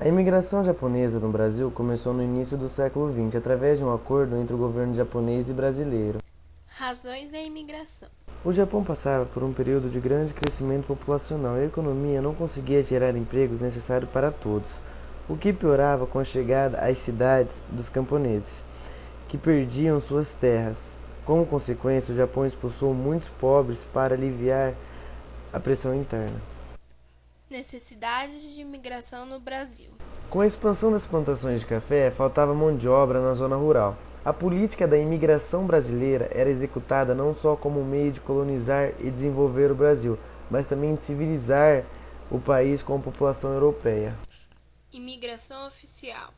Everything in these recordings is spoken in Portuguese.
A imigração japonesa no Brasil começou no início do século XX, através de um acordo entre o governo japonês e brasileiro. Razões da imigração. O Japão passava por um período de grande crescimento populacional e a economia não conseguia gerar empregos necessários para todos, o que piorava com a chegada às cidades dos camponeses, que perdiam suas terras. Como consequência, o Japão expulsou muitos pobres para aliviar a pressão interna. Necessidades de imigração no Brasil. Com a expansão das plantações de café, faltava mão de obra na zona rural. A política da imigração brasileira era executada não só como meio de colonizar e desenvolver o Brasil, mas também de civilizar o país com a população europeia. Imigração oficial.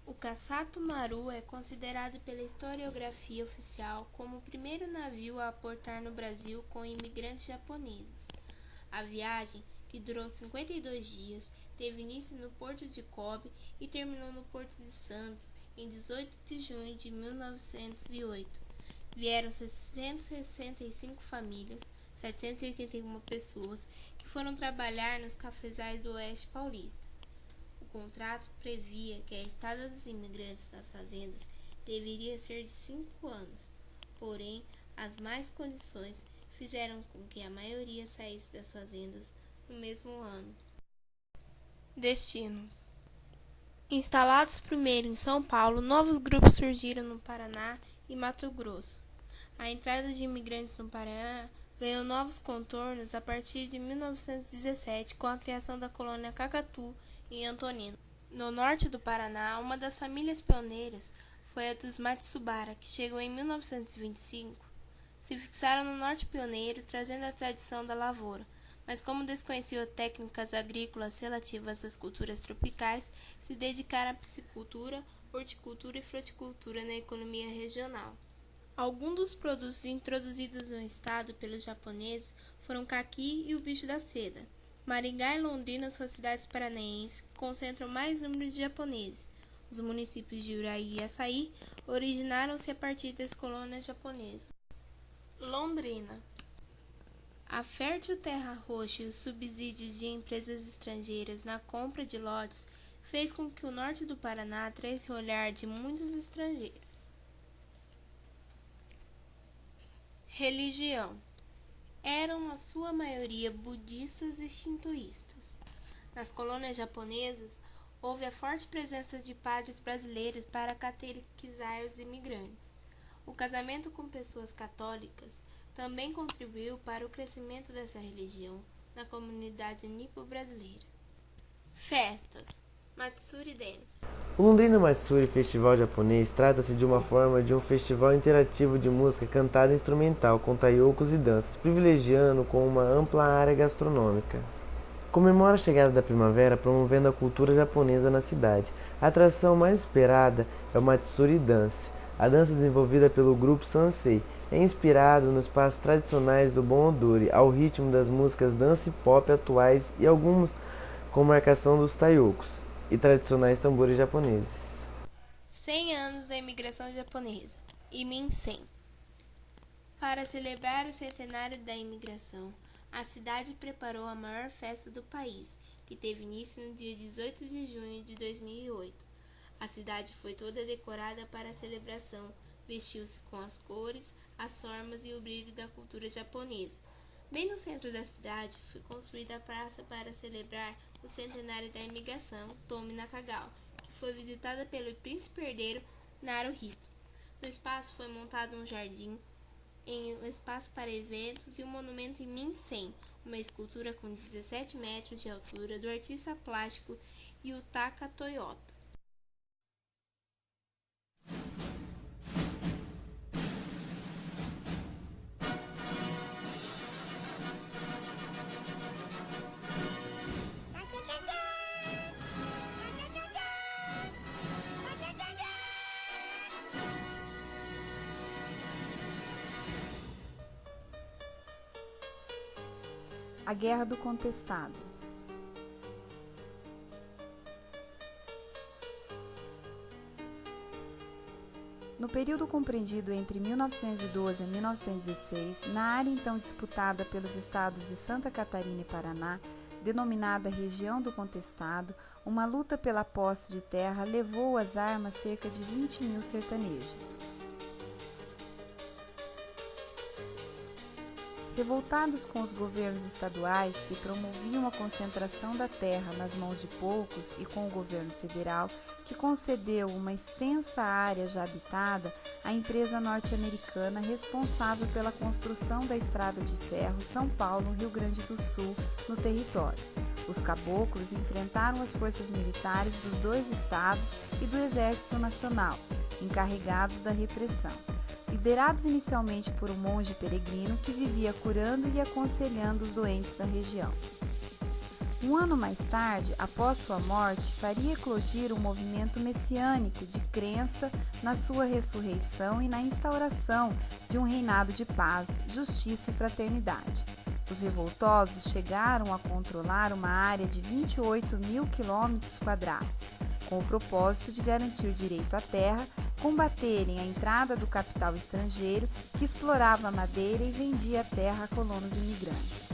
O Kassato Maru é considerado pela historiografia oficial como o primeiro navio a aportar no Brasil com imigrantes japoneses. A viagem, que durou 52 dias, teve início no porto de Kobe e terminou no porto de Santos em 18 de junho de 1908. Vieram 665 famílias, 781 pessoas, que foram trabalhar nos cafezais do Oeste Paulista. O contrato previa que a estada dos imigrantes nas fazendas deveria ser de 5 anos, porém, as más condições fizeram com que a maioria saísse das fazendas no mesmo ano. Destinos. Instalados primeiro em São Paulo, novos grupos surgiram no Paraná e Mato Grosso. A entrada de imigrantes no Paraná ganhou novos contornos a partir de 1917 com a criação da colônia Cacatu em Antonina. No norte do Paraná, uma das famílias pioneiras foi a dos Matsubara, que chegou em 1925. Se fixaram no norte pioneiro, trazendo a tradição da lavoura, mas como desconheciam técnicas agrícolas relativas às culturas tropicais, se dedicaram à piscicultura, horticultura e fruticultura na economia regional. Alguns dos produtos introduzidos no estado pelos japoneses foram o caqui e o bicho da seda. Maringá e Londrina são cidades paranaenses que concentram mais número de japoneses. Os municípios de Uraí e Açaí originaram-se a partir das colônias japonesas. Londrina. A fértil terra roxa e os subsídios de empresas estrangeiras na compra de lotes fez com que o norte do Paraná atraísse o olhar de muitos estrangeiros. Religião. Eram na sua maioria budistas e shintoístas. Nas colônias japonesas, houve a forte presença de padres brasileiros para catequizar os imigrantes. O casamento com pessoas católicas também contribuiu para o crescimento dessa religião na comunidade nipo-brasileira. Festas. Matsuri Dance. O Londrina Matsuri Festival Japonês trata-se de uma forma de um festival interativo de música cantada instrumental com taiokos e danças, privilegiando com uma ampla área gastronômica. Comemora a chegada da primavera promovendo a cultura japonesa na cidade. A atração mais esperada é o Matsuri Dance. A dança desenvolvida pelo grupo Sansei é inspirado nos passos tradicionais do Bon Odori, ao ritmo das músicas dance pop atuais e algumas com marcação dos taiokos e tradicionais tambores japoneses. 100 anos da imigração japonesa. Imin 100. Para celebrar o centenário da imigração, a cidade preparou a maior festa do país, que teve início no dia 18 de junho de 2008. A cidade foi toda decorada para a celebração, vestiu-se com as cores, as formas e o brilho da cultura japonesa. Bem no centro da cidade foi construída a praça para celebrar o centenário da imigração Tomi Nakagawa, que foi visitada pelo príncipe herdeiro Naruhito. No espaço foi montado um jardim, um espaço para eventos e um monumento em Min-sen, uma escultura com 17 metros de altura do artista plástico Yutaka Toyota. A Guerra do Contestado. No período compreendido entre 1912 e 1916, na área então disputada pelos estados de Santa Catarina e Paraná, denominada Região do Contestado, uma luta pela posse de terra levou às armas cerca de 20 mil sertanejos. Revoltados com os governos estaduais que promoviam a concentração da terra nas mãos de poucos e com o governo federal, que concedeu uma extensa área já habitada à empresa norte-americana responsável pela construção da estrada de ferro São Paulo-Rio Grande do Sul no território. Os caboclos enfrentaram as forças militares dos dois estados e do Exército Nacional, encarregados da repressão. Liderados inicialmente por um monge peregrino que vivia curando e aconselhando os doentes da região. Um ano mais tarde, após sua morte, faria eclodir um movimento messiânico de crença na sua ressurreição e na instauração de um reinado de paz, justiça e fraternidade. Os revoltosos chegaram a controlar uma área de 28 mil quilômetros quadrados, com o propósito de garantir o direito à terra, combaterem a entrada do capital estrangeiro que explorava a madeira e vendia a terra a colonos imigrantes.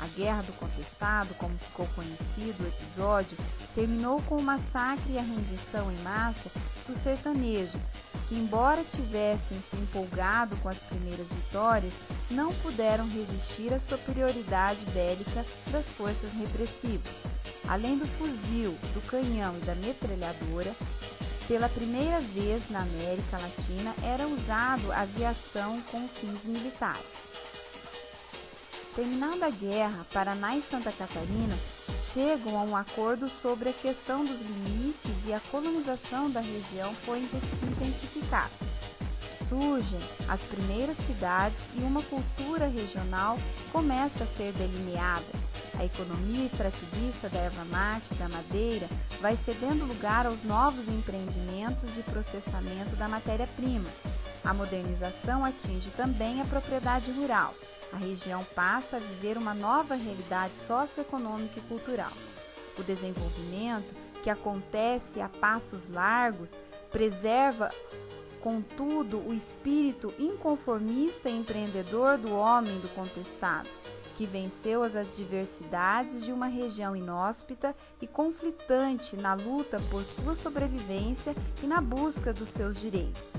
A Guerra do Contestado, como ficou conhecido o episódio, terminou com o massacre e a rendição em massa dos sertanejos, que, embora tivessem se empolgado com as primeiras vitórias, não puderam resistir à superioridade bélica das forças repressivas. Além do fuzil, do canhão e da metralhadora, pela primeira vez na América Latina era usado a aviação com fins militares. Terminada a guerra, Paraná e Santa Catarina chegam a um acordo sobre a questão dos limites e a colonização da região foi intensificada. Surgem as primeiras cidades e uma cultura regional começa a ser delineada. A economia extrativista da erva mate e da madeira vai cedendo lugar aos novos empreendimentos de processamento da matéria-prima. A modernização atinge também a propriedade rural. A região passa a viver uma nova realidade socioeconômica e cultural. O desenvolvimento, que acontece a passos largos, preserva, contudo, o espírito inconformista e empreendedor do homem do contestado, que venceu as adversidades de uma região inóspita e conflitante na luta por sua sobrevivência e na busca dos seus direitos.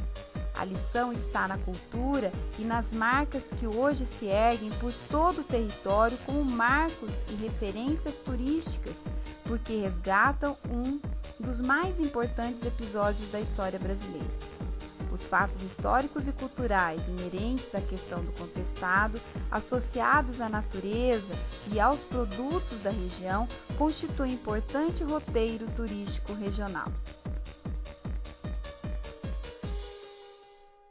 A lição está na cultura e nas marcas que hoje se erguem por todo o território como marcos e referências turísticas, porque resgatam um dos mais importantes episódios da história brasileira. Os fatos históricos e culturais inerentes à questão do contestado, associados à natureza e aos produtos da região, constituem importante roteiro turístico regional.